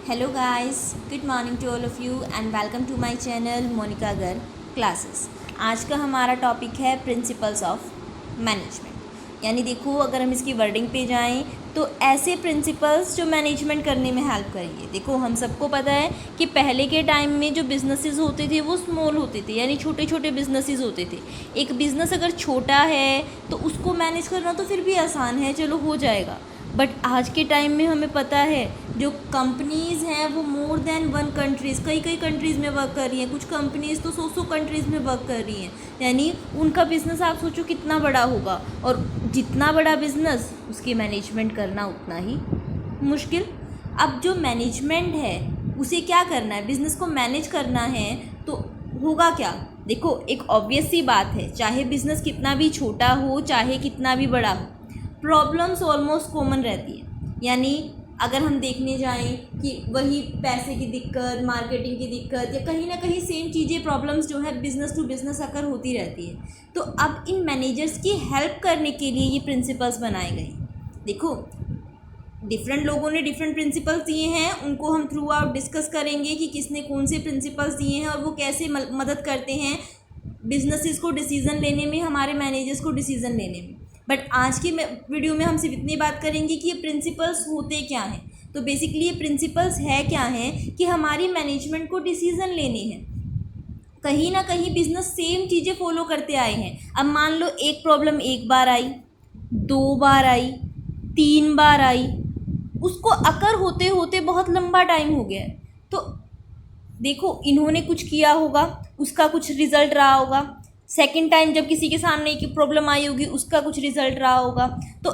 Hello guys, good morning to all of you and welcome to my channel Monika गर classes. आज का हमारा topic है प्रिंसिपल्स ऑफ मैनेजमेंट। यानी देखो, अगर हम इसकी वर्डिंग पे जाएं तो ऐसे प्रिंसिपल्स जो मैनेजमेंट करने में हेल्प करेंगे। देखो, हम सबको पता है कि पहले के टाइम में जो बिज़नेसेस होते थे वो स्मॉल होते थे, यानी छोटे छोटे बिजनेसेस होते थे। एक बिज़नेस अगर छोटा है तो उसको मैनेज करना तो फिर भी आसान है, चलो हो जाएगा। बट आज के टाइम में हमें पता है जो कंपनीज़ हैं वो मोर देन वन कंट्रीज़, कई कई कंट्रीज़ में वर्क कर रही हैं। कुछ कंपनीज़ तो 100 कंट्रीज़ में वर्क कर रही हैं। यानी उनका बिज़नेस आप सोचो कितना बड़ा होगा, और जितना बड़ा बिज़नेस उसकी मैनेजमेंट करना उतना ही मुश्किल। अब जो मैनेजमेंट है उसे क्या करना है, बिज़नेस को मैनेज करना है तो होगा क्या। देखो, एक ऑब्वियस सी बात है, चाहे बिज़नेस कितना भी छोटा हो चाहे कितना भी बड़ा हो, प्रॉब्लम्स ऑलमोस्ट कॉमन रहती है। यानी अगर हम देखने जाएं कि वही पैसे की दिक्कत, मार्केटिंग की दिक्कत, या कहीं ना कहीं सेम चीज़ें, प्रॉब्लम्स जो है बिज़नेस टू बिज़नेस आकर होती रहती है। तो अब इन मैनेजर्स की हेल्प करने के लिए ये प्रिंसिपल्स बनाए गए। देखो, डिफरेंट लोगों ने डिफरेंट प्रिंसिपल्स दिए हैं, उनको हम थ्रू आउट डिस्कस करेंगे कि किसने कौन से प्रिंसिपल्स दिए हैं और वो कैसे मदद करते हैं बिजनेसेस को डिसीज़न लेने में, हमारे मैनेजर्स को डिसीज़न लेने में। बट आज की वीडियो में हम सिर्फ इतनी बात करेंगे कि ये प्रिंसिपल्स होते क्या हैं। तो बेसिकली ये प्रिंसिपल्स है क्या हैं कि हमारी मैनेजमेंट को डिसीज़न लेने हैं। कहीं ना कहीं बिजनेस सेम चीज़ें फॉलो करते आए हैं। अब मान लो एक प्रॉब्लम एक बार आई, 2 बार आई, 3 बार आई, उसको अकर होते होते बहुत लंबा टाइम हो गया है। तो देखो, इन्होंने कुछ किया होगा, उसका कुछ रिजल्ट रहा होगा। सेकंड टाइम जब किसी के सामने एक प्रॉब्लम आई होगी, उसका कुछ रिजल्ट रहा होगा। तो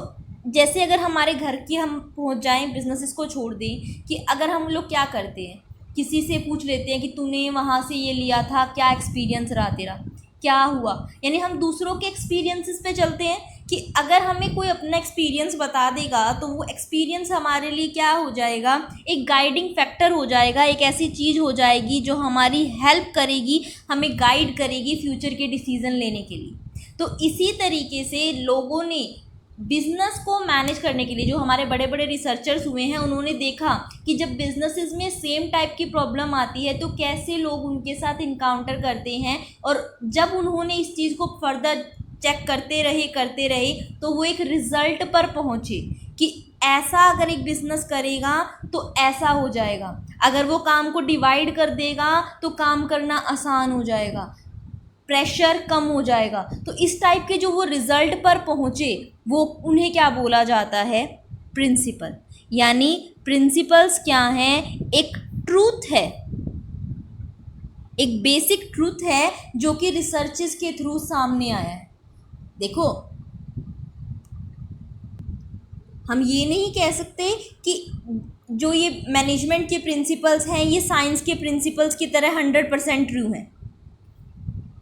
जैसे अगर हमारे घर की हम पहुंच जाएं, बिजनेसेस को छोड़ दें, कि अगर हम लोग क्या करते हैं, किसी से पूछ लेते हैं कि तूने वहाँ से ये लिया था, क्या एक्सपीरियंस रहा तेरा, क्या हुआ। यानी हम दूसरों के एक्सपीरियंसेस पे चलते हैं कि अगर हमें कोई अपना एक्सपीरियंस बता देगा तो वो एक्सपीरियंस हमारे लिए क्या हो जाएगा, एक गाइडिंग फैक्टर हो जाएगा, एक ऐसी चीज़ हो जाएगी जो हमारी हेल्प करेगी, हमें गाइड करेगी फ्यूचर के डिसीज़न लेने के लिए। तो इसी तरीके से लोगों ने बिज़नेस को मैनेज करने के लिए, जो हमारे बड़े बड़े रिसर्चर्स हुए हैं, उन्होंने देखा कि जब बिजनेसेस में सेम टाइप की प्रॉब्लम आती है तो कैसे लोग उनके साथ इनकाउंटर करते हैं। और जब उन्होंने इस चीज़ को फर्दर चेक करते रहे तो वो एक रिज़ल्ट पर पहुँचे कि ऐसा अगर एक बिज़नेस करेगा तो ऐसा हो जाएगा, अगर वो काम को डिवाइड कर देगा तो काम करना आसान हो जाएगा, प्रेशर कम हो जाएगा। तो इस टाइप के जो वो रिज़ल्ट पर पहुँचे, वो उन्हें क्या बोला जाता है, प्रिंसिपल। यानी प्रिंसिपल्स क्या हैं, एक ट्रूथ है, एक बेसिक ट्रूथ है जो कि रिसर्चेस के थ्रू सामने आया है। देखो, हम ये नहीं कह सकते कि जो ये मैनेजमेंट के प्रिंसिपल्स हैं ये साइंस के प्रिंसिपल्स की तरह 100% ट्रू हैं,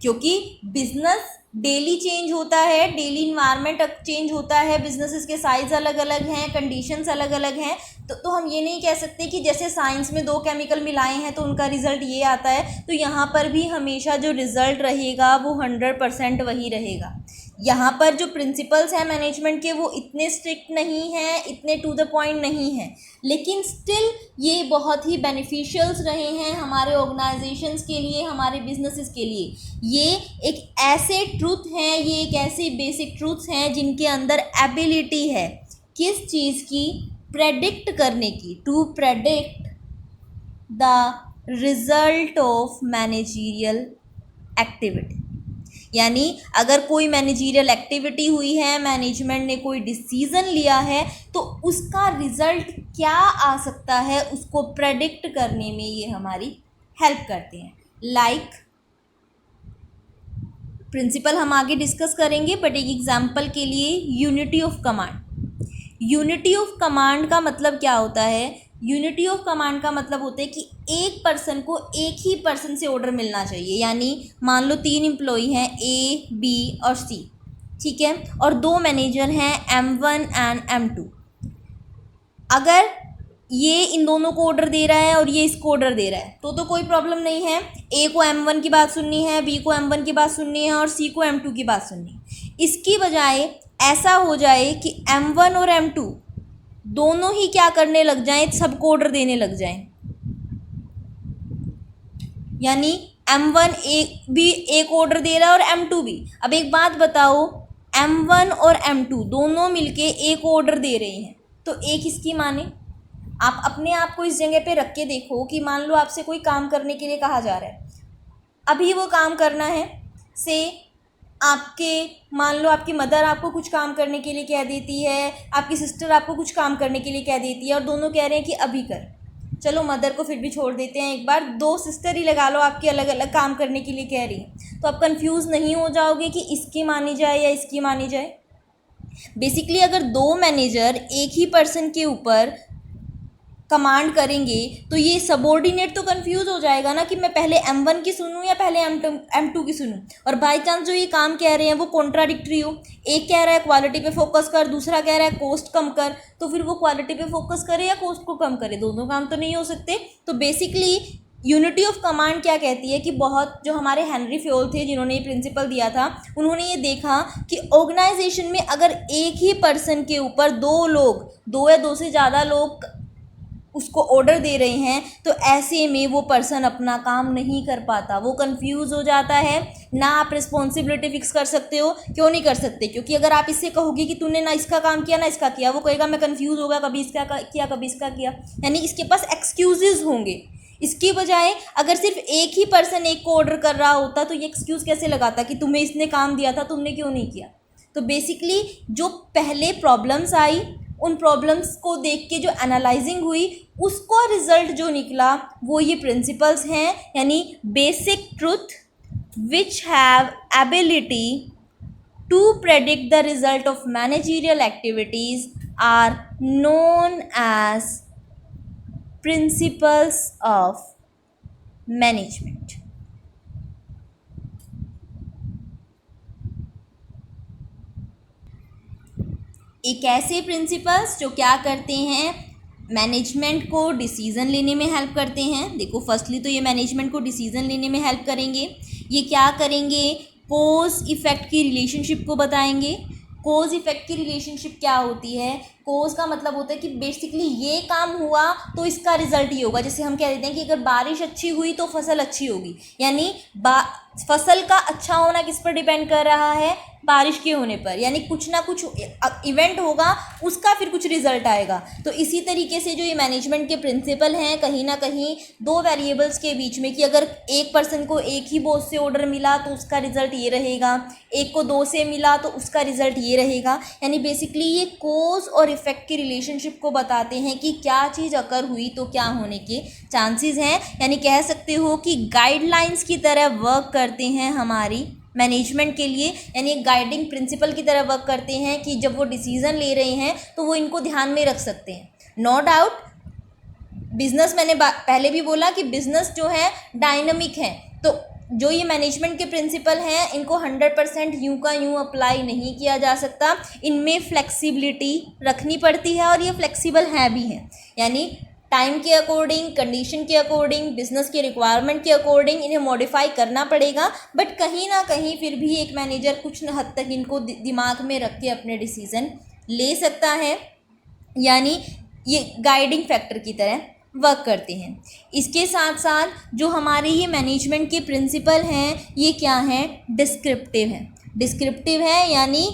क्योंकि बिजनेस डेली चेंज होता है, डेली इन्वायरमेंट चेंज होता है, बिजनेसेस के साइज अलग अलग हैं, कंडीशंस अलग अलग हैं। तो हम ये नहीं कह सकते कि जैसे साइंस में 2 केमिकल मिलाए हैं तो उनका रिजल्ट ये आता है, तो यहाँ पर भी हमेशा जो रिजल्ट रहेगा वो 100% वही रहेगा। यहाँ पर जो प्रिंसिपल्स हैं मैनेजमेंट के वो इतने स्ट्रिक्ट नहीं हैं, इतने टू द पॉइंट नहीं हैं, लेकिन स्टिल ये बहुत ही बेनिफिशियल्स रहे हैं हमारे ऑर्गेनाइजेशंस के लिए, हमारे बिजनेसेस के लिए। ये एक ऐसे ट्रूथ हैं, ये एक ऐसे बेसिक ट्रूथ्स हैं जिनके अंदर एबिलिटी है किस चीज़ की, प्रेडिक्ट करने की, to predict the result of managerial activity. यानी अगर कोई मैनेजरियल एक्टिविटी हुई है, मैनेजमेंट ने कोई डिसीज़न लिया है, तो उसका रिजल्ट क्या आ सकता है उसको प्रेडिक्ट करने में ये हमारी हेल्प करते हैं। लाइक प्रिंसिपल हम आगे डिस्कस करेंगे, बट एक एग्जांपल के लिए unity of command. Unity of command का मतलब क्या होता है, यूनिटी ऑफ कमांड का मतलब होता है कि एक पर्सन को एक ही पर्सन से ऑर्डर मिलना चाहिए। यानी मान लो 3 एम्प्लॉई हैं, ए, बी और सी, ठीक है, और 2 मैनेजर हैं, M1 एंड M2। अगर ये इन दोनों को ऑर्डर दे रहा है और ये इसको ऑर्डर दे रहा है तो कोई प्रॉब्लम नहीं है। ए को M1 की बात सुननी है, बी को M1 की बात सुननी है और सी को M2 की बात सुननी है। इसकी बजाय ऐसा हो जाए कि M1 और M2 दोनों ही क्या करने लग जाएं, सबको ऑर्डर देने लग जाएं, यानी M1 भी एक ऑर्डर दे रहा है और M2 भी। अब एक बात बताओ, M1 और M2 दोनों मिलके एक ऑर्डर दे रहे हैं, तो एक किसकी माने? आप अपने आप को इस जगह पे रख के देखो कि मान लो आपसे कोई काम करने के लिए कहा जा रहा है, अभी वो काम करना है। से आपके मान लो आपकी मदर आपको कुछ काम करने के लिए कह देती है, आपकी सिस्टर आपको कुछ काम करने के लिए कह देती है, और दोनों कह रहे हैं कि अभी कर। चलो मदर को फिर भी छोड़ देते हैं, एक बार दो सिस्टर ही लगा लो आपकी अलग अलग काम करने के लिए कह रही हैं, तो आप कंफ्यूज नहीं हो जाओगे कि इसकी मानी जाए या इसकी मानी जाए? बेसिकली अगर दो मैनेजर एक ही पर्सन के ऊपर कमांड करेंगे तो ये सबॉर्डिनेट तो कंफ्यूज हो जाएगा ना कि मैं पहले M1 की सुनूं या पहले M2 की सुनूं। और बाय चांस जो ये काम कह रहे हैं वो कॉन्ट्राडिक्टरी हो, एक कह रहा है क्वालिटी पे फोकस कर, दूसरा कह रहा है कॉस्ट कम कर, तो फिर वो क्वालिटी पे फोकस करे या कॉस्ट को कम करे? दोनों काम तो नहीं हो सकते। तो बेसिकली यूनिटी ऑफ कमांड क्या कहती है कि बहुत जो हमारे हेनरी फ्योल थे जिन्होंने ये प्रिंसिपल दिया था, उन्होंने ये देखा कि ऑर्गेनाइजेशन में अगर एक ही पर्सन के ऊपर दो लोग, दो या दो से ज़्यादा लोग उसको ऑर्डर दे रहे हैं, तो ऐसे में वो पर्सन अपना काम नहीं कर पाता, वो कंफ्यूज हो जाता है। ना आप रिस्पॉन्सिबिलिटी फिक्स कर सकते हो। क्यों नहीं कर सकते? क्योंकि अगर आप इससे कहोगे कि तूने ना इसका काम किया ना इसका किया, वो कहेगा मैं कंफ्यूज हो गया, कभी इसका किया कभी इसका किया, यानी इसके पास एक्सक्यूजेज होंगे। इसकी बजाय अगर सिर्फ एक ही पर्सन एक को ऑर्डर कर रहा होता तो ये एक्सक्यूज़ कैसे लगाता कि तुम्हें इसने काम दिया था, तुमने क्यों नहीं किया? तो बेसिकली जो पहले प्रॉब्लम्स आई, उन प्रॉब्लम्स को देख के जो एनालाइजिंग हुई, उसको रिजल्ट जो निकला वो ये प्रिंसिपल्स हैं, यानी basic truth which have ability to predict the result of managerial activities are known as principles of management. एक ऐसे प्रिंसिपल्स जो क्या करते हैं, मैनेजमेंट को डिसीज़न लेने में हेल्प करते हैं। देखो फर्स्टली तो ये मैनेजमेंट को डिसीज़न लेने में हेल्प करेंगे। ये क्या करेंगे? कोज इफ़ेक्ट की रिलेशनशिप को बताएंगे। कोज इफ़ेक्ट की रिलेशनशिप क्या होती है? कोज का मतलब होता है कि बेसिकली ये काम हुआ तो इसका रिजल्ट ये होगा। जैसे हम कह देते हैं कि अगर बारिश अच्छी हुई तो फसल अच्छी होगी, यानी फसल का अच्छा होना किस पर डिपेंड कर रहा है? बारिश के होने पर, यानी कुछ ना कुछ इवेंट होगा, उसका फिर कुछ रिजल्ट आएगा। तो इसी तरीके से जो ये मैनेजमेंट के प्रिंसिपल हैं, कहीं ना कहीं दो वेरिएबल्स के बीच में, कि अगर एक पर्सन को एक ही बॉस से ऑर्डर मिला तो उसका रिजल्ट ये रहेगा, एक को दो से मिला तो उसका रिजल्ट ये रहेगा। यानी बेसिकली ये कोज और इफेक्ट की रिलेशनशिप को बताते हैं कि क्या चीज़ अकर हुई तो क्या होने के चांसेस हैं। यानी कह सकते हो कि गाइडलाइंस की तरह वर्क करते हैं हमारी मैनेजमेंट के लिए, यानी एक गाइडिंग प्रिंसिपल की तरह वर्क करते हैं कि जब वो डिसीज़न ले रहे हैं तो वो इनको ध्यान में रख सकते हैं। नो डाउट बिजनेस, मैंने पहले भी बोला कि बिजनेस जो है डायनामिक है, तो जो ये मैनेजमेंट के प्रिंसिपल हैं इनको 100% यूं का यूं अप्लाई नहीं किया जा सकता। इनमें फ्लेक्सिबिलिटी रखनी पड़ती है और ये फ्लेक्सिबल हैं भी हैं, यानी टाइम के अकॉर्डिंग, कंडीशन के अकॉर्डिंग, बिजनेस के रिक्वायरमेंट के अकॉर्डिंग इन्हें मॉडिफाई करना पड़ेगा। बट कहीं ना कहीं फिर भी एक मैनेजर कुछ हद तक इनको दिमाग में रख के अपने डिसीज़न ले सकता है, यानी ये गाइडिंग फैक्टर की तरह वर्क करते हैं। इसके साथ साथ जो हमारे ये मैनेजमेंट के प्रिंसिपल हैं ये क्या हैं? डिस्क्रिप्टिव हैं। डिस्क्रिप्टिव है यानी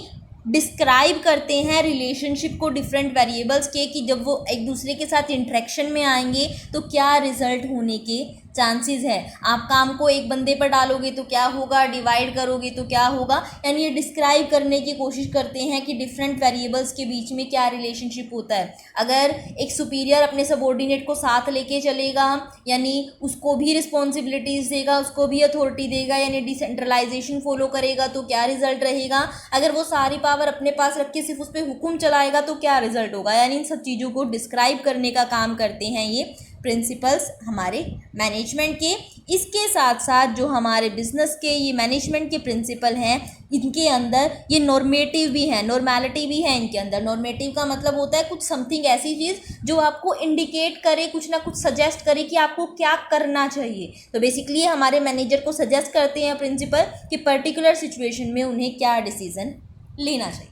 डिस्क्राइब करते हैं रिलेशनशिप को डिफरेंट वेरिएबल्स के, कि जब वो एक दूसरे के साथ इंटरेक्शन में आएंगे तो क्या रिजल्ट होने के चांसेस है। आप काम को एक बंदे पर डालोगे तो क्या होगा, डिवाइड करोगे तो क्या होगा, यानी ये डिस्क्राइब करने की कोशिश करते हैं कि डिफरेंट वेरिएबल्स के बीच में क्या रिलेशनशिप होता है। अगर एक सुपीरियर अपने सबॉर्डिनेट को साथ लेके चलेगा, यानी उसको भी रिस्पॉन्सिबिलिटीज़ देगा, उसको भी अथॉरिटी देगा, यानी डिसेंट्रलाइजेशन फॉलो करेगा तो क्या रिजल्ट रहेगा। अगर वो सारी पावर अपने पास रख के सिर्फ उस पर हुक्म चलाएगा तो क्या रिजल्ट होगा। यानी इन सब चीज़ों को डिस्क्राइब करने का काम करते हैं ये प्रिंसिपल्स हमारे मैनेजमेंट के। इसके साथ साथ जो हमारे बिजनेस के ये मैनेजमेंट के प्रिंसिपल हैं, इनके अंदर ये नॉर्मेटिव भी हैं, नॉर्मेलिटी भी है इनके अंदर। नॉर्मेटिव का मतलब होता है कुछ समथिंग ऐसी चीज़ जो आपको इंडिकेट करे, कुछ ना कुछ सजेस्ट करे कि आपको क्या करना चाहिए। तो बेसिकली हमारे मैनेजर को सजेस्ट करते हैं प्रिंसिपल कि पर्टिकुलर सिचुएशन में उन्हें क्या डिसीज़न लेना चाहिए।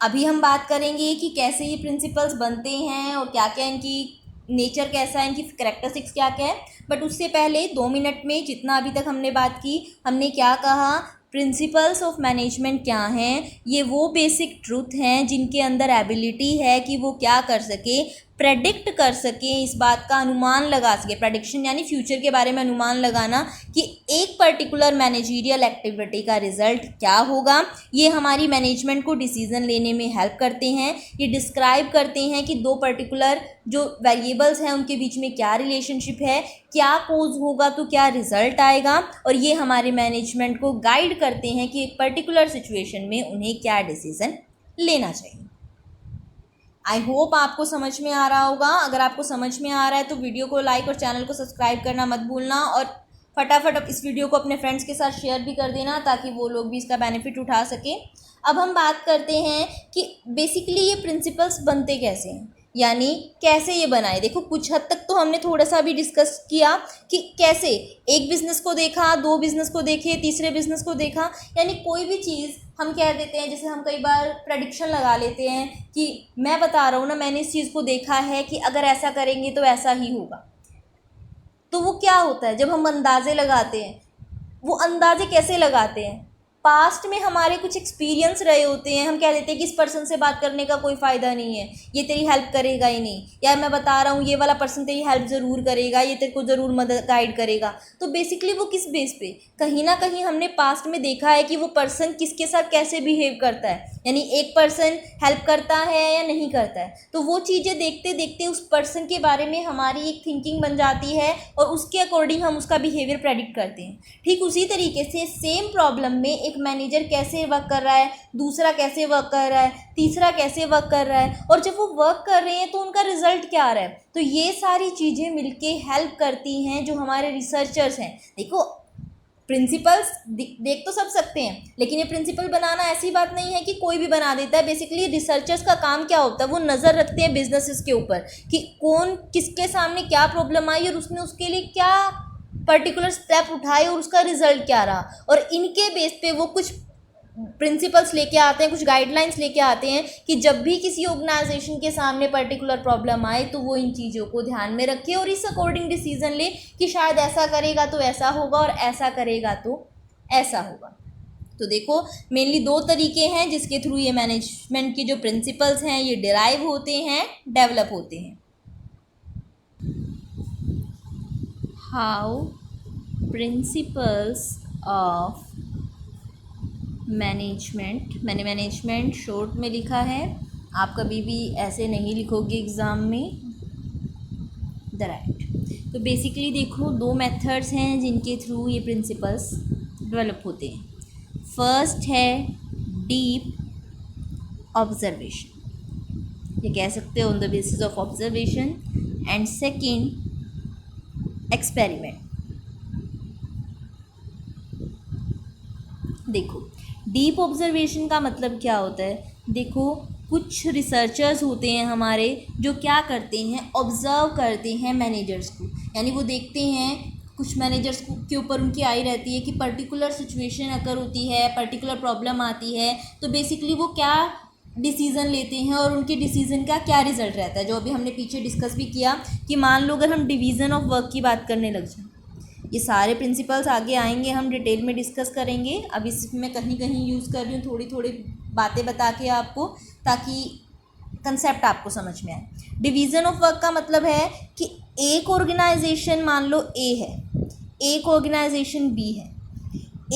अभी हम बात करेंगे कि कैसे ये प्रिंसिपल्स बनते हैं और क्या क्या इनकी नेचर कैसा है, इनकी कैरेक्टरिस्टिक्स क्या क्या है। बट उससे पहले 2 मिनट में जितना अभी तक हमने बात की, हमने क्या कहा, प्रिंसिपल्स ऑफ मैनेजमेंट क्या हैं, ये वो बेसिक ट्रूथ हैं जिनके अंदर एबिलिटी है कि वो क्या कर सके, प्रेडिक्ट कर सके, इस बात का अनुमान लगा सके। प्रेडिक्शन यानी फ्यूचर के बारे में अनुमान लगाना कि एक पर्टिकुलर मैनेजरियल एक्टिविटी का रिजल्ट क्या होगा। ये हमारी मैनेजमेंट को डिसीजन लेने में हेल्प करते हैं। ये डिस्क्राइब करते हैं कि 2 पर्टिकुलर जो वेरिएबल्स हैं उनके बीच में क्या रिलेशनशिप है, क्या कोज होगा तो क्या रिजल्ट आएगा, और ये हमारे मैनेजमेंट को गाइड करते हैं कि एक पर्टिकुलर सिचुएशन में उन्हें क्या डिसीजन लेना चाहिए। आई होप आपको समझ में आ रहा होगा। अगर आपको समझ में आ रहा है तो वीडियो को लाइक और चैनल को सब्सक्राइब करना मत भूलना, और फटाफट इस वीडियो को अपने फ्रेंड्स के साथ शेयर भी कर देना ताकि वो लोग भी इसका बेनिफिट उठा सकें। अब हम बात करते हैं कि बेसिकली ये प्रिंसिपल्स बनते कैसे हैं, यानी कैसे ये बनाए। देखो कुछ हद तक तो हमने थोड़ा सा भी डिस्कस किया कि कैसे एक बिज़नेस को देखा, 2 बिज़नेस को देखे, तीसरे बिज़नेस को देखा, यानी कोई भी चीज़ हम कह देते हैं, जैसे हम कई बार प्रेडिक्शन लगा लेते हैं कि मैं बता रहा हूँ ना, मैंने इस चीज़ को देखा है कि अगर ऐसा करेंगे तो ऐसा ही होगा। तो वो क्या होता है जब हम अंदाज़े लगाते हैं, वो अंदाज़े कैसे लगाते हैं, पास्ट में हमारे कुछ एक्सपीरियंस रहे होते हैं, हम कह देते हैं कि इस पर्सन से बात करने का कोई फ़ायदा नहीं है, ये तेरी हेल्प करेगा ही नहीं, या मैं बता रहा हूँ ये वाला पर्सन तेरी हेल्प ज़रूर करेगा, ये तेरे को ज़रूर मदद गाइड करेगा। तो बेसिकली वो किस बेस पे, कहीं ना कहीं हमने पास्ट में देखा है कि वो पर्सन किसके साथ कैसे बिहेव करता है, यानी एक पर्सन हेल्प करता है या नहीं करता है। तो वो चीज़ें देखते देखते उस पर्सन के बारे में हमारी एक थिंकिंग बन जाती है और उसके अकॉर्डिंग हम उसका बिहेवियर प्रेडिक्ट करते हैं। ठीक उसी तरीके से सेम प्रॉब्लम में एक मैनेजर कैसे वर्क कर रहा है, दूसरा कैसे वर्क कर रहा है, तीसरा कैसे वर्क कर रहा है, और जब वो वर्क कर रहे हैं तो उनका रिजल्ट क्या आ रहा है। तो ये सारी चीज़ें मिलके हेल्प करती हैं जो हमारे रिसर्चर्स हैं। देखो प्रिंसिपल्स देख तो सब सकते हैं, लेकिन ये प्रिंसिपल बनाना ऐसी बात नहीं है कि कोई भी बना देता है। बेसिकली रिसर्चर्स का काम क्या होता है, वो नज़र रखते हैं बिजनेसेस के ऊपर कि कौन किसके सामने क्या प्रॉब्लम आई और उसने उसके लिए क्या पर्टिकुलर स्टेप उठाए और उसका रिजल्ट क्या रहा, और इनके बेस पे वो कुछ प्रिंसिपल्स लेके आते हैं, कुछ गाइडलाइंस लेके आते हैं कि जब भी किसी ऑर्गेनाइजेशन के सामने पर्टिकुलर प्रॉब्लम आए तो वो इन चीज़ों को ध्यान में रखे और इस अकॉर्डिंग डिसीजन ले कि शायद ऐसा करेगा तो ऐसा होगा और ऐसा करेगा तो ऐसा होगा। तो देखो मेनली 2 तरीके हैं जिसके थ्रू ये मैनेजमेंट के जो प्रिंसिपल्स हैं ये डिराइव होते हैं, डेवलप होते हैं। हाउ प्रिंसिपल्स ऑफ मैनेजमेंट, मैंने मैनेजमेंट शॉर्ट में लिखा है, आप कभी भी ऐसे नहीं लिखोगे एग्ज़ाम में, द राइट। तो बेसिकली देखो 2 मेथड्स हैं जिनके थ्रू ये प्रिंसिपल्स डेवलप होते हैं। फर्स्ट है डीप ऑब्जर्वेशन, ये कह सकते हो on the basis of observation, and second experiment. देखो डीप ऑब्जर्वेशन का मतलब क्या होता है, देखो कुछ रिसर्चर्स होते हैं हमारे जो क्या करते हैं, ऑब्ज़र्व करते हैं मैनेजर्स को, यानी वो देखते हैं कुछ मैनेजर्स के ऊपर उनकी आई रहती है कि पर्टिकुलर सिचुएशन अगर होती है, पर्टिकुलर प्रॉब्लम आती है, तो बेसिकली वो क्या डिसीज़न लेते हैं और उनके डिसीज़न का क्या रिज़ल्ट रहता है। जो अभी हमने पीछे डिस्कस भी किया कि मान लो अगर हम डिवीज़न ऑफ वर्क की बात करने लग जाएं, ये सारे प्रिंसिपल्स आगे आएंगे, हम डिटेल में डिस्कस करेंगे। अब इसमें कहीं कहीं यूज़ कर रही हूँ थोड़ी थोड़ी बातें बता के आपको, ताकि कंसेप्ट आपको समझ में आए। डिवीज़न ऑफ वर्क का मतलब है कि एक ऑर्गेनाइजेशन मान लो ए है, एक ऑर्गेनाइजेशन बी है।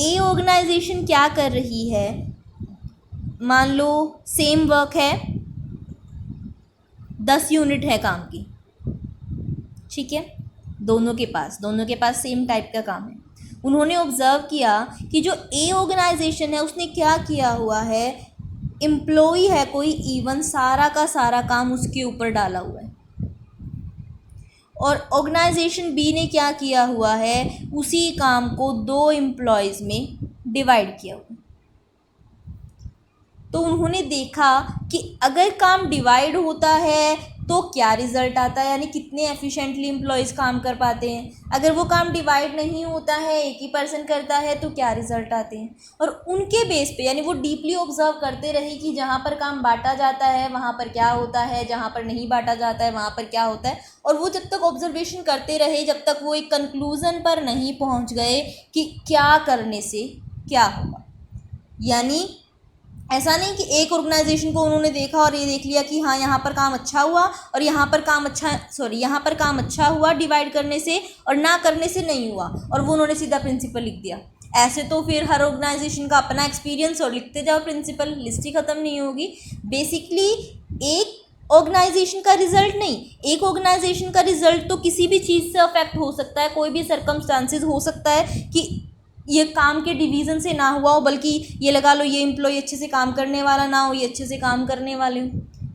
ए ऑर्गेनाइजेशन क्या कर रही है, मान लो सेम वर्क है, 10 यूनिट है काम की, ठीक है, दोनों के पास सेम टाइप का काम है। उन्होंने ऑब्ज़र्व किया कि जो ए ऑर्गेनाइजेशन है उसने क्या किया हुआ है, एम्प्लॉई है कोई, इवन सारा का सारा काम उसके ऊपर डाला हुआ है, और ऑर्गेनाइजेशन बी ने क्या किया हुआ है, उसी काम को 2 एम्प्लॉयज़ में डिवाइड किया हुआ है। तो उन्होंने देखा कि अगर काम डिवाइड होता है तो क्या रिज़ल्ट आता है, यानी कितने एफिशिएंटली एम्प्लॉयज़ काम कर पाते हैं। अगर वो काम डिवाइड नहीं होता है, एक ही पर्सन करता है, तो क्या रिज़ल्ट आते हैं। और उनके बेस पे यानी वो डीपली ऑब्जर्व करते रहे कि जहाँ पर काम बांटा जाता है वहाँ पर क्या होता है, जहाँ पर नहीं बांटा जाता है वहाँ पर क्या होता है। और वो जब तक ऑब्जर्वेशन करते रहे, जब तक वो एक कंक्लूज़न पर नहीं पहुँच गए कि क्या करने से क्या होगा। यानी ऐसा नहीं कि एक ऑर्गेनाइजेशन को उन्होंने देखा और ये देख लिया कि हाँ यहाँ पर काम अच्छा हुआ और यहाँ पर काम अच्छा हुआ डिवाइड करने से और ना करने से नहीं हुआ, और वो उन्होंने सीधा प्रिंसिपल लिख दिया। ऐसे तो फिर हर ऑर्गेनाइजेशन का अपना एक्सपीरियंस और लिखते जाओ प्रिंसिपल, लिस्ट ही ख़त्म नहीं होगी। बेसिकली एक ऑर्गेनाइजेशन का रिजल्ट नहीं, एक ऑर्गेनाइजेशन का रिजल्ट तो किसी भी चीज़ से अफेक्ट हो सकता है, कोई भी सर्कमस्टांसेस हो सकता है कि ये काम के डिवीज़न से ना हुआ हो, बल्कि ये लगा लो ये एम्प्लॉय अच्छे से काम करने वाला ना हो, ये अच्छे से काम करने वाले हो।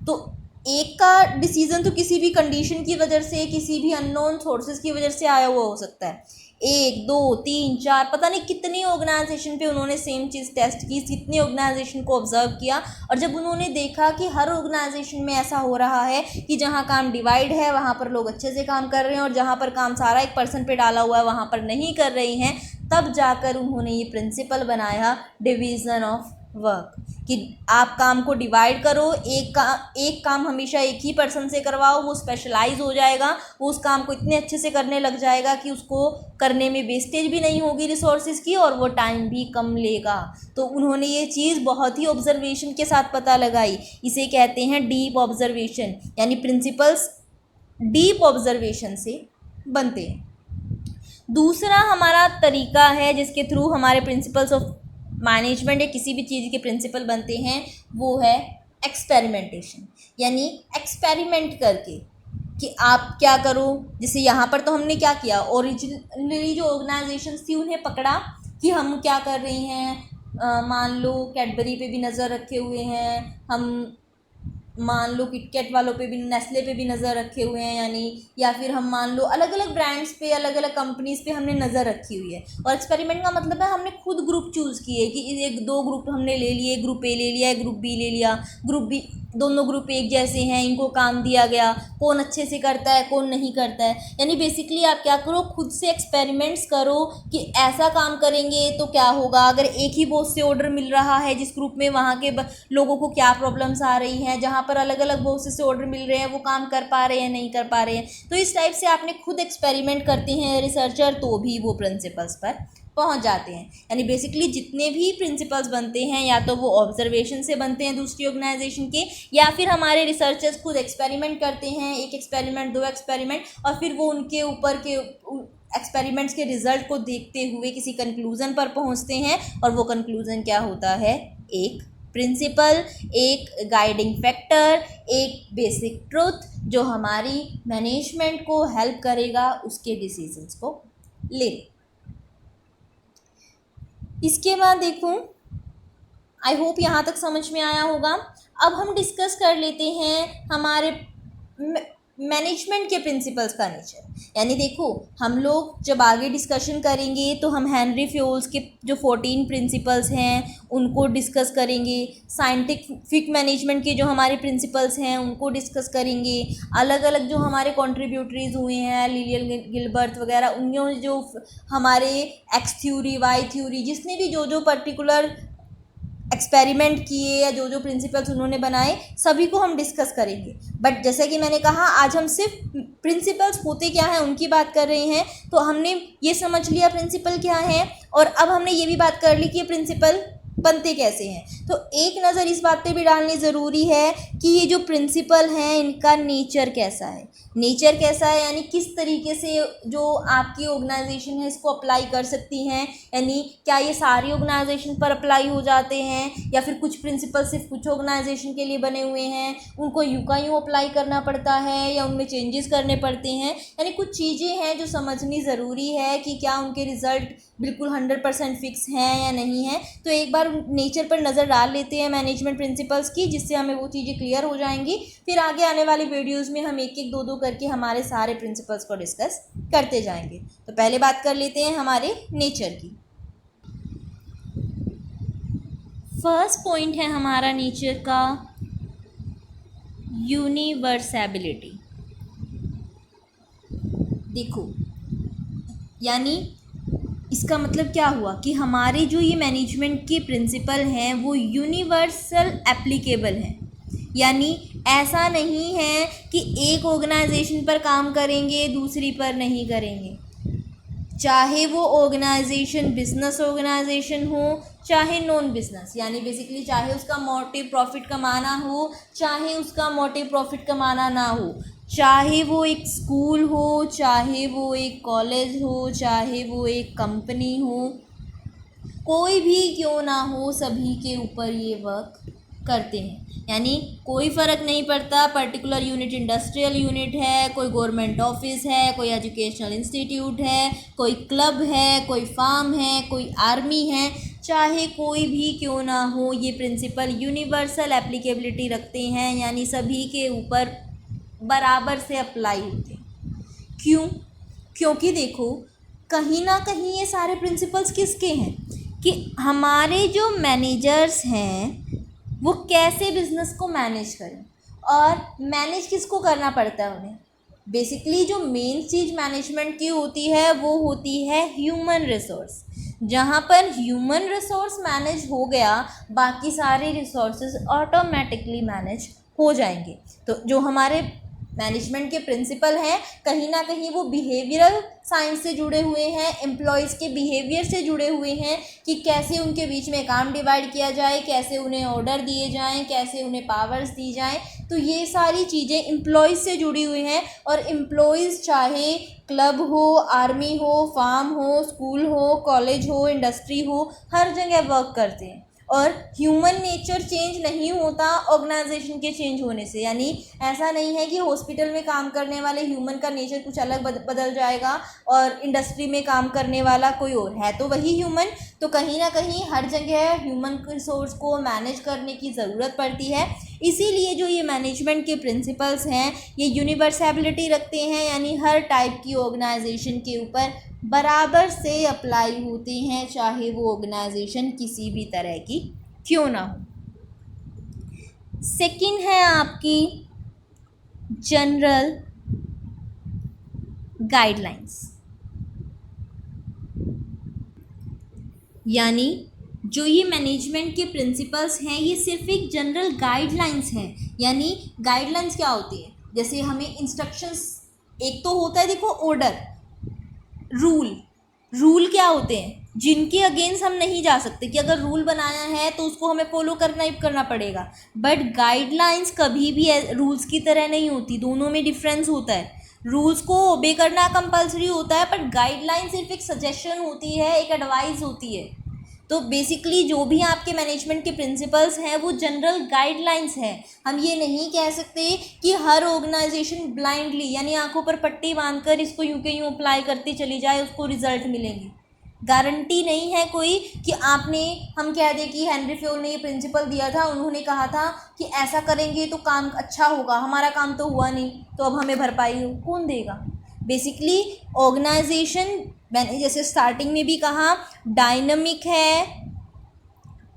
तो एक का डिसीज़न तो किसी भी कंडीशन की वजह से, किसी भी अननोन सोर्सेज की वजह से आया हुआ हो सकता है। 1 2 3 4 पता नहीं कितनी ऑर्गेनाइजेशन पे उन्होंने सेम चीज़ टेस्ट की, कितनी ऑर्गेनाइजेशन को ऑब्जर्व किया, और जब उन्होंने देखा कि हर ऑर्गेनाइजेशन में ऐसा हो रहा है कि जहाँ काम डिवाइड है वहाँ पर लोग अच्छे से काम कर रहे हैं और जहाँ पर काम सारा एक पर्सन पे डाला हुआ है वहाँ पर नहीं कर रही हैं, तब जाकर उन्होंने ये प्रिंसिपल बनाया डिवीज़न ऑफ वर्क कि आप काम को डिवाइड करो, एक काम हमेशा एक ही पर्सन से करवाओ, वो स्पेशलाइज हो जाएगा, वो उस काम को इतने अच्छे से करने लग जाएगा कि उसको करने में वेस्टेज भी नहीं होगी रिसोर्सेज की और वो टाइम भी कम लेगा। तो उन्होंने ये चीज़ बहुत ही ऑब्जर्वेशन के साथ पता लगाई। इसे कहते हैं डीप ऑब्जर्वेशन, यानी प्रिंसिपल्स डीप ऑब्जर्वेशन से बनते हैं। दूसरा हमारा तरीका है जिसके थ्रू हमारे प्रिंसिपल्स ऑफ मैनेजमेंट या किसी भी चीज़ के प्रिंसिपल बनते हैं, वो है एक्सपेरिमेंटेशन, यानी एक्सपेरिमेंट करके कि आप क्या करो। जैसे यहाँ पर तो हमने क्या किया, ओरिजिनली जो ऑर्गेनाइजेशन थी उन्हें पकड़ा कि हम क्या कर रही हैं। मान लो कैडबरी पे भी नज़र रखे हुए हैं हम, मान लो किटकैट वालों पे भी, नेस्ले पे भी नज़र रखे हुए हैं, यानी या फिर हम मान लो अलग अलग ब्रांड्स पे, अलग अलग कंपनीज़ पे हमने नज़र रखी हुई है। और एक्सपेरिमेंट का मतलब है हमने खुद ग्रुप चूज़ किए कि एक दो ग्रुप हमने ले लिए, ग्रुप ए ले लिया, ग्रुप बी ले लिया, ग्रुप बी दोनों ग्रुप एक जैसे हैं, इनको काम दिया गया, कौन अच्छे से करता है कौन नहीं करता है। यानी बेसिकली आप क्या करो, खुद से एक्सपेरिमेंट्स करो कि ऐसा काम करेंगे तो क्या होगा। अगर एक ही बॉस से ऑर्डर मिल रहा है जिस ग्रुप में, वहाँ के लोगों को क्या प्रॉब्लम्स आ रही हैं, जहाँ पर अलग अलग बॉस से ऑर्डर मिल रहे हैं वो काम कर पा रहे हैं नहीं कर पा रहे हैं। तो इस टाइप से आपने खुद एक्सपेरिमेंट करते हैं रिसर्चर, तो भी वो प्रिंसिपल्स पर पहुंच जाते हैं। यानी बेसिकली जितने भी प्रिंसिपल्स बनते हैं या तो वो ऑब्जर्वेशन से बनते हैं दूसरी ऑर्गेनाइजेशन के, या फिर हमारे रिसर्चर्स खुद एक्सपेरिमेंट करते हैं, एक एक्सपेरिमेंट दो एक्सपेरिमेंट, और फिर वो उनके ऊपर के एक्सपेरिमेंट्स के रिजल्ट को देखते हुए किसी कंक्लूज़न पर पहुंचते हैं। और वो कंक्लूज़न क्या होता है, एक प्रिंसिपल, एक गाइडिंग फैक्टर, एक बेसिक ट्रुथ जो हमारी मैनेजमेंट को हेल्प करेगा उसके डिसीजंस को ले। इसके बाद देखूं, आई होप यहाँ तक समझ में आया होगा। अब हम डिस्कस कर लेते हैं हमारे मैनेजमेंट के प्रिंसिपल्स का नेचर। यानी देखो, हम लोग जब आगे डिस्कशन करेंगे तो हम हेनरी फ्योल्स के जो 14 प्रिंसिपल्स हैं उनको डिस्कस करेंगे, साइंटिफिक मैनेजमेंट के जो हमारे प्रिंसिपल्स हैं उनको डिस्कस करेंगे, अलग अलग जो हमारे कंट्रीब्यूटरीज हुए हैं लिलियन गिलबर्ट वगैरह, उन्होंने जो हमारे एक्स थ्योरी, वाई थ्योरी, जिसने भी जो जो पर्टिकुलर एक्सपेरिमेंट किए या जो जो प्रिंसिपल्स उन्होंने बनाए, सभी को हम डिस्कस करेंगे। बट जैसा कि मैंने कहा, आज हम सिर्फ प्रिंसिपल्स होते क्या हैं उनकी बात कर रहे हैं। तो हमने ये समझ लिया प्रिंसिपल क्या है, और अब हमने ये भी बात कर ली कि ये प्रिंसिपल बनते कैसे हैं। तो एक नज़र इस बात पे भी डालनी ज़रूरी है कि ये जो प्रिंसिपल हैं इनका नेचर कैसा है। नेचर कैसा है यानी किस तरीके से जो आपकी ऑर्गेनाइजेशन है इसको अप्लाई कर सकती हैं, यानी क्या ये सारी ऑर्गेनाइजेशन पर अप्लाई हो जाते हैं या फिर कुछ प्रिंसिपल सिर्फ कुछ ऑर्गेनाइजेशन के लिए बने हुए हैं, उनको यूं का यूं अप्लाई करना पड़ता है या उनमें चेंजेस करने पड़ते हैं। यानी कुछ चीज़ें हैं जो समझनी ज़रूरी है कि क्या उनके रिज़ल्ट बिल्कुल 100% फिक्स हैं या नहीं है। तो एक बार नेचर पर नज़र डाल लेते हैं मैनेजमेंट प्रिंसिपल्स की, जिससे हमें वो चीज़ें क्लियर हो जाएंगी। फिर आगे आने वाली वीडियोस में हम एक एक दो दो करके हमारे सारे प्रिंसिपल्स को डिस्कस करते जाएंगे। तो पहले बात कर लेते हैं हमारे नेचर की। फर्स्ट पॉइंट है हमारा नेचर का यूनिवर्सबिलिटी। देखो, यानी इसका मतलब क्या हुआ कि हमारे जो ये मैनेजमेंट के प्रिंसिपल हैं वो यूनिवर्सल एप्लीकेबल हैं। यानी ऐसा नहीं है कि एक ऑर्गेनाइजेशन पर काम करेंगे दूसरी पर नहीं करेंगे, चाहे वो ऑर्गेनाइजेशन बिजनेस ऑर्गेनाइजेशन हो चाहे नॉन बिजनेस, यानी बेसिकली चाहे उसका मोटिव प्रॉफिट कमाना हो चाहे उसका मोटिव प्रॉफिट कमाना ना हो, चाहे वो एक स्कूल हो चाहे वो एक कॉलेज हो चाहे वो एक कंपनी हो, कोई भी क्यों ना हो सभी के ऊपर ये वर्क करते हैं। यानी कोई फ़र्क नहीं पड़ता पर्टिकुलर यूनिट इंडस्ट्रियल यूनिट है, कोई गवर्नमेंट ऑफिस है, कोई एजुकेशनल इंस्टीट्यूट है, कोई क्लब है, कोई फार्म है, कोई आर्मी है, चाहे कोई भी क्यों ना हो, ये प्रिंसिपल यूनिवर्सल एप्लीकेबिलिटी रखते हैं, यानी सभी के ऊपर बराबर से अप्लाई होते हैं। क्यों? क्योंकि देखो, कहीं ना कहीं ये सारे प्रिंसिपल्स किसके हैं कि हमारे जो मैनेजर्स हैं वो कैसे बिज़नेस को मैनेज करें, और मैनेज किसको करना पड़ता है उन्हें। बेसिकली जो मेन चीज़ मैनेजमेंट की होती है वो होती है ह्यूमन रिसोर्स। जहाँ पर ह्यूमन रिसोर्स मैनेज हो गया, बाकी सारे रिसोर्सेज ऑटोमेटिकली मैनेज हो जाएंगे। तो जो हमारे मैनेजमेंट के प्रिंसिपल हैं कहीं ना कहीं वो बिहेवियरल साइंस से जुड़े हुए हैं, एम्प्लॉयज़ के बिहेवियर से जुड़े हुए हैं कि कैसे उनके बीच में काम डिवाइड किया जाए, कैसे उन्हें ऑर्डर दिए जाएं, कैसे उन्हें पावर्स दी जाएं। तो ये सारी चीज़ें एम्प्लॉयज़ से जुड़ी हुई हैं, और एम्प्लॉयज़ चाहे क्लब हो, आर्मी हो, फार्म हो, स्कूल हो, कॉलेज हो, इंडस्ट्री हो, हर जगह वर्क करते हैं। और ह्यूमन नेचर चेंज नहीं होता ऑर्गेनाइजेशन के चेंज होने से। यानी ऐसा नहीं है कि हॉस्पिटल में काम करने वाले ह्यूमन का नेचर कुछ अलग बदल जाएगा और इंडस्ट्री में काम करने वाला कोई और है, तो वही ह्यूमन। तो कहीं ना कहीं हर जगह ह्यूमन रिसोर्स को मैनेज करने की ज़रूरत पड़ती है। इसीलिए जो ये मैनेजमेंट के प्रिंसिपल्स हैं ये यूनिवर्सबिलिटी रखते हैं, यानी हर टाइप की ऑर्गेनाइजेशन के ऊपर बराबर से अप्लाई होते हैं, चाहे वो ऑर्गेनाइजेशन किसी भी तरह की क्यों ना हो। सेकंड है आपकी जनरल गाइडलाइंस। यानी जो ये मैनेजमेंट के प्रिंसिपल्स हैं ये सिर्फ एक जनरल गाइडलाइंस हैं। यानी गाइडलाइंस क्या होती है, जैसे हमें इंस्ट्रक्शंस, एक तो होता है देखो ऑर्डर, रूल क्या होते हैं जिनके अगेंस्ट हम नहीं जा सकते, कि अगर रूल बनाया है तो उसको हमें फॉलो करना पड़ेगा। बट गाइडलाइंस कभी भी रूल्स की तरह नहीं होती, दोनों में डिफरेंस होता है। रूल्स को ओबे करना कंपलसरी होता है, बट गाइडलाइन सिर्फ एक सजेशन होती है, एक एडवाइस होती है। तो बेसिकली जो भी आपके मैनेजमेंट के प्रिंसिपल्स हैं वो जनरल गाइडलाइंस हैं। हम ये नहीं कह सकते कि हर ऑर्गेनाइजेशन ब्लाइंडली, यानी आंखों पर पट्टी बांधकर इसको यूं के यूं अप्लाई करती चली जाए, उसको रिजल्ट मिलेंगे। गारंटी नहीं है कोई कि आपने, हम कह दें कि हेनरी फ्योल ने ये प्रिंसिपल दिया था, उन्होंने कहा था कि ऐसा करेंगे तो काम अच्छा होगा, हमारा काम तो हुआ नहीं तो अब हमें भरपाई हो, कौन देगा। बेसिकली ऑर्गेनाइजेशन, मैंने जैसे स्टार्टिंग में भी कहा, डायनामिक है।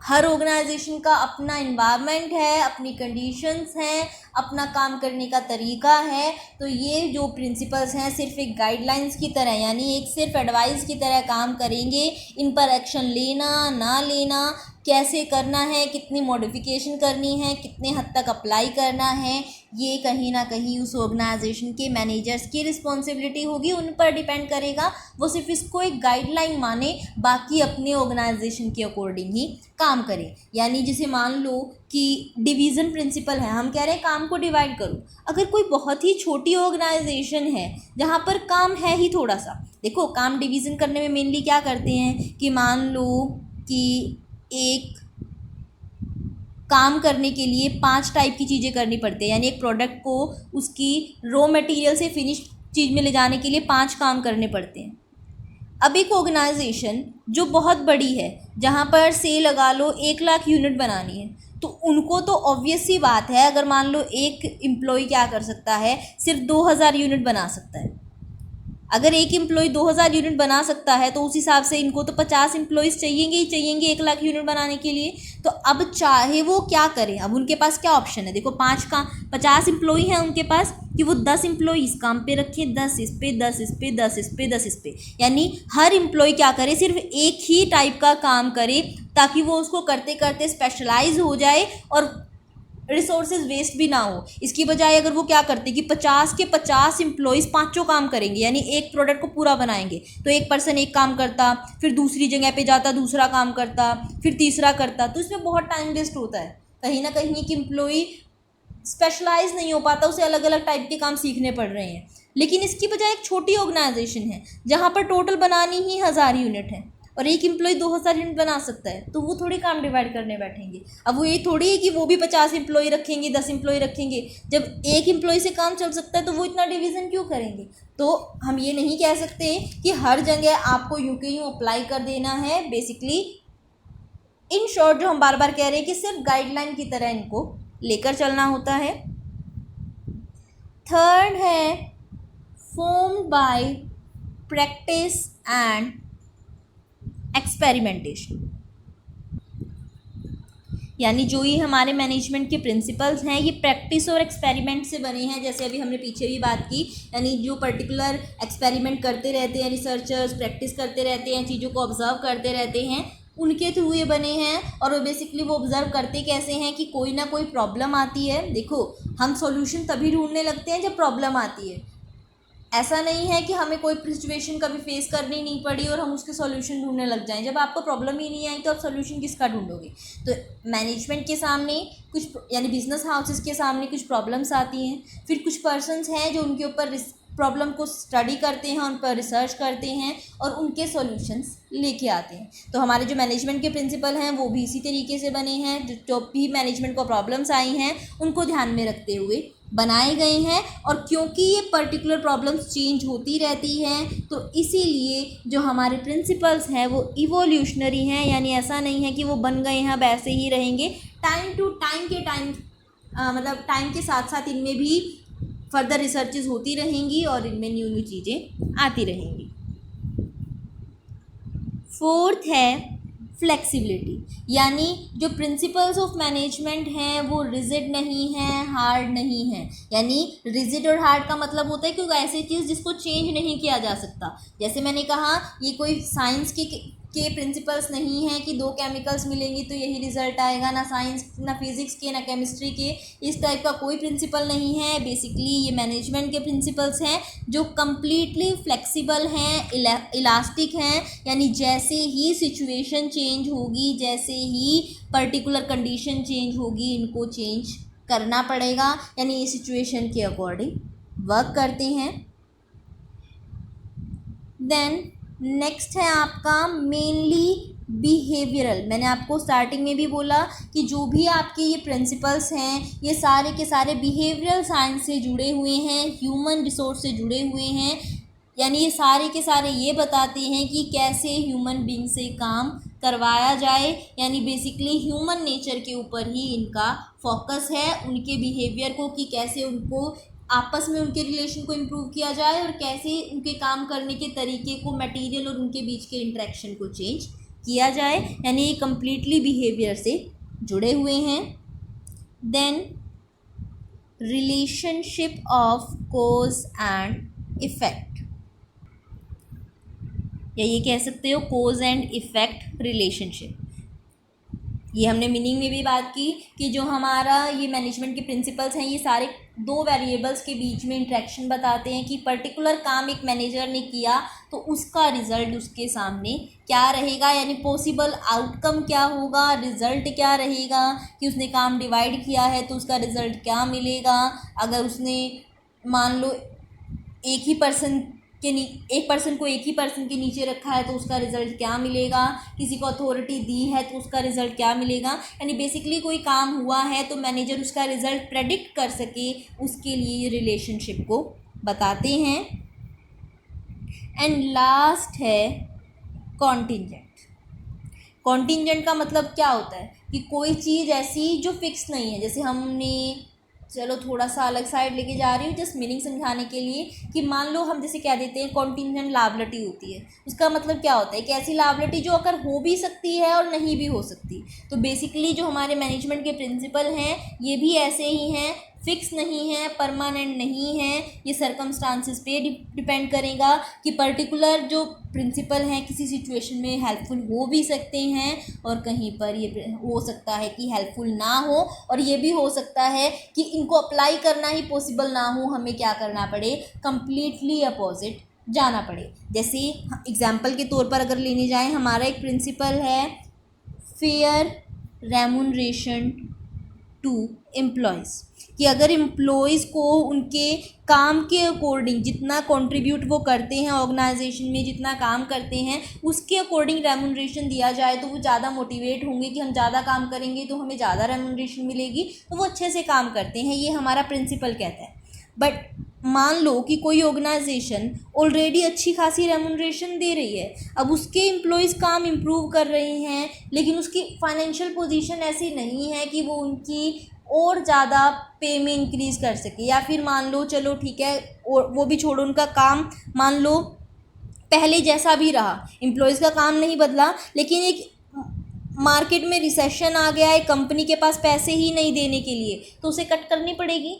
हर ऑर्गेनाइजेशन का अपना इन्वायरमेंट है, अपनी कंडीशंस हैं, अपना काम करने का तरीका है। तो ये जो प्रिंसिपल्स हैं सिर्फ एक गाइडलाइंस की तरह, यानी एक सिर्फ एडवाइस की तरह काम करेंगे। इन पर एक्शन लेना ना लेना, कैसे करना है, कितनी मॉडिफिकेशन करनी है, कितने हद तक अप्लाई करना है, ये कहीं ना कहीं उस ऑर्गेनाइजेशन के मैनेजर्स की रिस्पॉन्सिबिलिटी होगी, उन पर डिपेंड करेगा। वो सिर्फ इसको एक गाइडलाइन माने, बाकी अपने ऑर्गेनाइजेशन के अकॉर्डिंग ही काम करें। यानी जैसे मान लो कि डिवीज़न प्रिंसिपल है, हम कह रहे हैं काम को डिवाइड करो। अगर कोई बहुत ही छोटी ऑर्गेनाइजेशन है जहाँ पर काम है ही थोड़ा सा, देखो काम डिवीज़न करने में मेनली क्या करते हैं कि मान लो कि एक काम करने के लिए 5 टाइप की चीज़ें करनी पड़ती है। यानी एक प्रोडक्ट को उसकी रॉ मटेरियल से फिनिश चीज़ में ले जाने के लिए 5 काम करने पड़ते हैं। अब एक ऑर्गेनाइजेशन जो बहुत बड़ी है, जहाँ पर से लगा लो 1 लाख यूनिट बनानी है, तो उनको तो ऑब्वियस सी बात है, अगर मान लो एक एम्प्लॉय क्या कर सकता है, सिर्फ 2000 यूनिट बना सकता है। अगर एक एम्प्लॉय 2000 यूनिट बना सकता है तो उस हिसाब से इनको तो 50 एम्प्लॉयज़ चाहिएंगे ही चाहिएंगे 1 लाख यूनिट बनाने के लिए। तो अब चाहे वो क्या करें, अब उनके पास क्या ऑप्शन है, देखो 50 एम्प्लॉय हैं उनके पास कि वो 10 एम्प्लॉय इस काम पे रखें, 10 इस पे, 10 इस पे, 10 इस पे, 10 इस पे, यानी हर एम्प्लॉय क्या करे, सिर्फ एक ही टाइप का काम करे ताकि वो उसको करते करते स्पेशलाइज हो जाए और रिसोर्सेज वेस्ट भी ना हो। इसकी बजाय अगर वो क्या करते कि 50 के 50 एम्प्लॉयज़ पाँचों काम करेंगे, यानी एक प्रोडक्ट को पूरा बनाएंगे, तो एक पर्सन एक काम करता, फिर दूसरी जगह पे जाता दूसरा काम करता, फिर तीसरा करता, तो इसमें बहुत टाइम वेस्ट होता है। कहीं ना कहीं एक एम्प्लॉय स्पेशलाइज नहीं हो पाता, उसे अलग अलग टाइप के काम सीखने पड़ रहे हैं। लेकिन इसकी बजाय एक छोटी ऑर्गेनाइजेशन है जहाँ पर टोटल बनानी ही 1000 यूनिट है और एक एम्प्लॉय 2000 यूनिट बना सकता है, तो वो थोड़ी काम डिवाइड करने बैठेंगे। अब वो ये थोड़ी है कि वो भी 50 एम्प्लॉय रखेंगे, 10 एम्प्लॉय रखेंगे। जब एक एम्प्लॉय से काम चल सकता है तो वो इतना डिवीज़न क्यों करेंगे। तो हम ये नहीं कह सकते कि हर जगह आपको यूं के यूं अप्लाई कर देना है। बेसिकली इन शॉर्ट जो हम बार बार कह रहे हैं कि सिर्फ गाइडलाइन की तरह इनको लेकर चलना होता है। थर्ड है formed by practice and experimentation, यानी जो ये हमारे मैनेजमेंट के प्रिंसिपल्स हैं ये प्रैक्टिस और एक्सपेरिमेंट से बने हैं। जैसे अभी हमने पीछे भी बात की, यानी जो पर्टिकुलर एक्सपेरिमेंट करते रहते हैं रिसर्चर्स, प्रैक्टिस करते रहते हैं, चीज़ों को ऑब्जर्व करते रहते हैं, उनके थ्रू ये बने हैं। और वो बेसिकली वो ऑब्जर्व करते कैसे हैं कि कोई ना कोई प्रॉब्लम आती है। देखो हम सॉल्यूशन तभी ढूंढने लगते हैं जब प्रॉब्लम आती है। ऐसा नहीं है कि हमें कोई सिचुएशन कभी फेस करनी नहीं पड़ी और हम उसके सॉल्यूशन ढूंढने लग जाएं। जब आपको प्रॉब्लम ही नहीं आई तो आप सॉल्यूशन किसका ढूंढोगे। तो मैनेजमेंट के सामने कुछ, यानी बिजनेस हाउसेस के सामने कुछ प्रॉब्लम्स आती हैं, फिर कुछ पर्सन्स हैं जो उनके ऊपर प्रॉब्लम को स्टडी करते हैं, उन पर रिसर्च करते हैं और उनके सॉल्यूशंस लेके आते हैं। तो हमारे जो मैनेजमेंट के प्रिंसिपल हैं वो भी इसी तरीके से बने हैं। जो भी मैनेजमेंट को प्रॉब्लम्स आई हैं उनको ध्यान में रखते हुए बनाए गए हैं। और क्योंकि ये पर्टिकुलर प्रॉब्लम्स चेंज होती रहती हैं तो इसीलिए जो हमारे प्रिंसिपल्स हैं वो इवोल्यूशनरी हैं, यानी ऐसा नहीं है कि वो बन गए हैं अब ऐसे ही रहेंगे। टाइम टू टाइम मतलब टाइम के साथ साथ इनमें भी फर्दर रिसर्चेज होती रहेंगी और इनमें न्यू न्यू चीज़ें आती रहेंगी। फोर्थ है फ्लेक्सिबिलिटी, यानी जो प्रिंसिपल्स ऑफ मैनेजमेंट हैं वो रिजिड नहीं हैं, हार्ड नहीं हैं। यानी रिजिड और हार्ड का मतलब होता है कि ऐसी चीज़ जिसको चेंज नहीं किया जा सकता। जैसे मैंने कहा ये कोई साइंस के प्रिंसिपल्स नहीं हैं कि 2 केमिकल्स मिलेंगी तो यही रिजल्ट आएगा, ना साइंस ना फिज़िक्स के ना केमिस्ट्री के, इस टाइप का कोई प्रिंसिपल नहीं है। बेसिकली ये मैनेजमेंट के प्रिंसिपल्स हैं जो कम्प्लीटली फ्लेक्सिबल हैं, इलास्टिक हैं, यानी जैसे ही सिचुएशन चेंज होगी, जैसे ही पर्टिकुलर कंडीशन चेंज होगी, इनको चेंज करना पड़ेगा, यानी ये सिचुएशन के अकॉर्डिंग वर्क करते हैं। देन नेक्स्ट है आपका मेनली बिहेवियरल। मैंने आपको स्टार्टिंग में भी बोला कि जो भी आपके ये प्रिंसिपल्स हैं ये सारे के सारे बिहेवियरल साइंस से जुड़े हुए हैं, ह्यूमन रिसोर्स से जुड़े हुए हैं। यानी ये सारे के सारे ये बताते हैं कि कैसे ह्यूमन बीइंग से काम करवाया जाए, यानी बेसिकली ह्यूमन नेचर के ऊपर ही इनका फोकस है, उनके बिहेवियर को कि कैसे उनको आपस में उनके रिलेशन को इम्प्रूव किया जाए और कैसे उनके काम करने के तरीके को, मटेरियल और उनके बीच के इंटरेक्शन को चेंज किया जाए, यानी ये कम्प्लीटली बिहेवियर से जुड़े हुए हैं। Then relationship of cause and effect, या ये कह सकते हो कॉज एंड इफ़ेक्ट रिलेशनशिप। ये हमने मीनिंग में भी बात की कि जो हमारा ये मैनेजमेंट के प्रिंसिपल्स हैं ये सारे 2 वेरिएबल्स के बीच में इंटरेक्शन बताते हैं कि पर्टिकुलर काम एक मैनेजर ने किया तो उसका रिज़ल्ट उसके सामने क्या रहेगा, यानी पॉसिबल आउटकम क्या होगा, रिज़ल्ट क्या रहेगा, कि उसने काम डिवाइड किया है तो उसका रिज़ल्ट क्या मिलेगा। अगर उसने मान लो एक पर्सन को एक ही पर्सन के नीचे रखा है तो उसका रिज़ल्ट क्या मिलेगा, किसी को अथॉरिटी दी है तो उसका रिज़ल्ट क्या मिलेगा। यानी बेसिकली कोई काम हुआ है तो मैनेजर उसका रिज़ल्ट प्रेडिक्ट कर सके, उसके लिए रिलेशनशिप को बताते हैं। एंड लास्ट है कॉन्टिंजेंट। कॉन्टिंजेंट का मतलब क्या होता है कि कोई चीज़ ऐसी जो फिक्स नहीं है। जैसे हमने चलो थोड़ा सा अलग साइड लेके जा रही हूँ जस्ट मीनिंग समझाने के लिए कि मान लो हम जैसे क्या देते हैं कॉन्टीजेंट लायबिलिटी होती है। उसका मतलब क्या होता है कि ऐसी लायबिलिटी जो अगर हो भी सकती है और नहीं भी हो सकती। तो बेसिकली जो हमारे मैनेजमेंट के प्रिंसिपल हैं ये भी ऐसे ही हैं, फिक्स नहीं है, परमानेंट नहीं है। ये सर्कमस्टांसिस पे डिपेंड करेगा कि पर्टिकुलर जो प्रिंसिपल हैं किसी सिचुएशन में हेल्पफुल हो भी सकते हैं और कहीं पर ये हो सकता है कि हेल्पफुल ना हो, और ये भी हो सकता है कि इनको अप्लाई करना ही पॉसिबल ना हो, हमें क्या करना पड़े, कम्प्लीटली अपोजिट जाना पड़े। जैसे एग्जाम्पल के तौर पर अगर लेने जाएँ, हमारा एक प्रिंसिपल है फेयर रेमुनरेशन टू एम्प्लॉयज़, कि अगर एम्प्लॉयज़ को उनके काम के अकॉर्डिंग जितना कंट्रीब्यूट वो करते हैं ऑर्गेनाइजेशन में, जितना काम करते हैं उसके अकॉर्डिंग रेमुनरेशन दिया जाए तो वो ज़्यादा मोटिवेट होंगे कि हम ज़्यादा काम करेंगे तो हमें ज़्यादा रेमुनरेशन मिलेगी, तो वो अच्छे से काम करते हैं। ये हमारा प्रिंसिपल कहता है। बट मान लो कि कोई ऑर्गेनाइजेशन ऑलरेडी अच्छी खासी रेमुनरेशन दे रही है, अब उसके एम्प्लॉयज़ काम इम्प्रूव कर रहे हैं लेकिन उसकी फाइनेंशियल पोजीशन ऐसी नहीं है कि वो उनकी और ज़्यादा पे में इंक्रीज़ कर सके। या फिर मान लो चलो ठीक है, और वो भी छोड़ो, उनका काम मान लो पहले जैसा भी रहा, एम्प्लॉयज़ का काम नहीं बदला, लेकिन एक मार्केट में रिसेशन आ गया है, कंपनी के पास पैसे ही नहीं देने के लिए, तो उसे कट करनी पड़ेगी।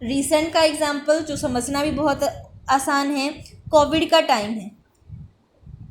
रिसेंट का एग्जांपल जो समझना भी बहुत आसान है, कोविड का टाइम है।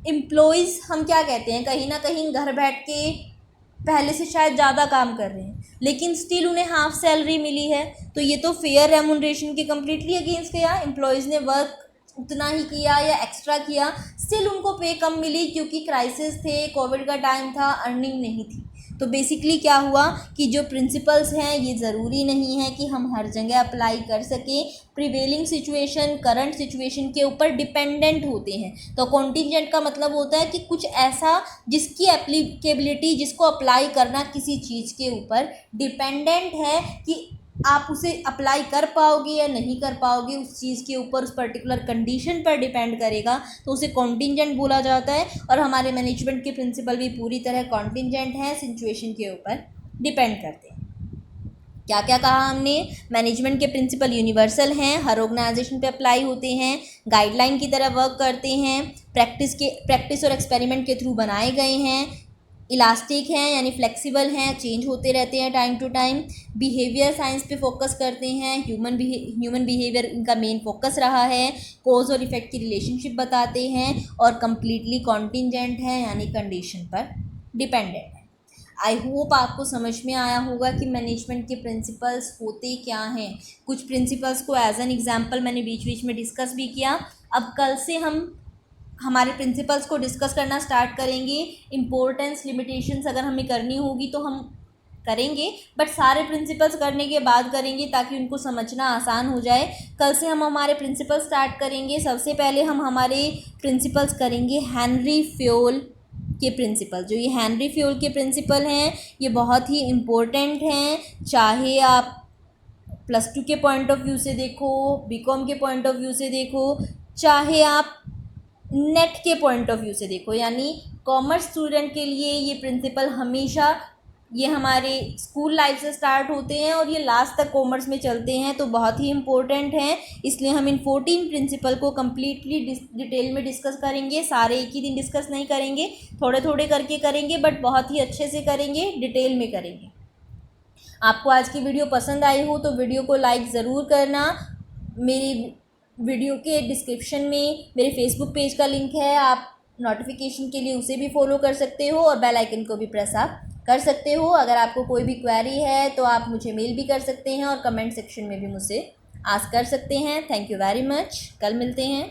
एम्प्लॉयज़ हम क्या कहते हैं, कहीं ना कहीं घर बैठ के पहले से शायद ज़्यादा काम कर रहे हैं लेकिन स्टिल उन्हें हाफ सैलरी मिली है, तो ये तो फेयर रेमुनरेशन के कम्प्लीटली अगेंस्ट गया। एम्प्लॉयज़ ने वर्क उतना ही किया या एक्स्ट्रा किया, स्टिल उनको पे कम मिली क्योंकि क्राइसिस थे, कोविड का टाइम था, अर्निंग नहीं थी। तो बेसिकली क्या हुआ कि जो प्रिंसिपल्स हैं ये ज़रूरी नहीं है कि हम हर जगह अप्लाई कर सकें, प्रिवेलिंग सिचुएशन, करंट सिचुएशन के ऊपर डिपेंडेंट होते हैं। तो कॉन्टीजेंट का मतलब होता है कि कुछ ऐसा जिसकी एप्लीकेबिलिटी, जिसको अप्लाई करना किसी चीज़ के ऊपर डिपेंडेंट है कि आप उसे अप्लाई कर पाओगे या नहीं कर पाओगे, उस चीज़ के ऊपर, उस पर्टिकुलर कंडीशन पर डिपेंड करेगा, तो उसे कॉन्टीजेंट बोला जाता है। और हमारे मैनेजमेंट के प्रिंसिपल भी पूरी तरह कॉन्टीजेंट हैं, सिचुएशन के ऊपर डिपेंड करते हैं। क्या क्या कहा हमने, मैनेजमेंट के प्रिंसिपल यूनिवर्सल हैं, हर ऑर्गेनाइजेशन पे अप्लाई होते हैं, गाइडलाइन की तरह वर्क करते हैं, प्रैक्टिस और एक्सपेरिमेंट के थ्रू बनाए गए हैं, इलास्टिक हैं यानी फ्लेक्सिबल हैं, चेंज होते रहते हैं time to time, behaviour science पे फोकस करते हैं, ह्यूमन बिहेवियर इनका मेन फोकस रहा है, कोज और इफेक्ट की रिलेशनशिप बताते हैं, और कम्प्लीटली कॉन्टीजेंट है यानी कंडीशन पर डिपेंडेंट है। आई होप आपको समझ में आया होगा कि मैनेजमेंट के प्रिंसिपल्स होते क्या हैं। कुछ प्रिंसिपल्स को एज एन एग्जाम्पल मैंने बीच बीच में डिस्कस भी किया। अब कल से हम हमारे प्रिंसिपल्स को डिस्कस करना स्टार्ट करेंगे। इम्पोर्टेंस, लिमिटेशंस अगर हमें करनी होगी तो हम करेंगे, बट सारे प्रिंसिपल्स करने के बाद करेंगे ताकि उनको समझना आसान हो जाए। कल से हम हमारे प्रिंसिपल स्टार्ट करेंगे। सबसे पहले हम हमारे प्रिंसिपल्स करेंगे हेनरी फ्योल के प्रिंसिपल। जो ये हेनरी फ्योल के प्रिंसिपल हैं ये बहुत ही इम्पोर्टेंट हैं, चाहे आप +2 के पॉइंट ऑफ व्यू से देखो, बीकॉम के पॉइंट ऑफ व्यू से देखो, चाहे आप नेट के पॉइंट ऑफ व्यू से देखो, यानी कॉमर्स स्टूडेंट के लिए ये प्रिंसिपल हमेशा, ये हमारे स्कूल लाइफ से स्टार्ट होते हैं और ये लास्ट तक कॉमर्स में चलते हैं, तो बहुत ही इम्पोर्टेंट हैं। इसलिए हम इन 14 प्रिंसिपल को कम्प्लीटली डिटेल में डिस्कस करेंगे। सारे एक ही दिन डिस्कस नहीं करेंगे, थोड़े थोड़े करके करेंगे, बट बहुत ही अच्छे से करेंगे, डिटेल में करेंगे। आपको आज की वीडियो पसंद आई हो तो वीडियो को लाइक ज़रूर करना। मेरी वीडियो के डिस्क्रिप्शन में मेरे फेसबुक पेज का लिंक है, आप नोटिफिकेशन के लिए उसे भी फॉलो कर सकते हो और बेल आइकन को भी प्रेस आप कर सकते हो। अगर आपको कोई भी क्वेरी है तो आप मुझे मेल भी कर सकते हैं और कमेंट सेक्शन में भी मुझसे आस्क कर सकते हैं। Thank you very much. कल मिलते हैं।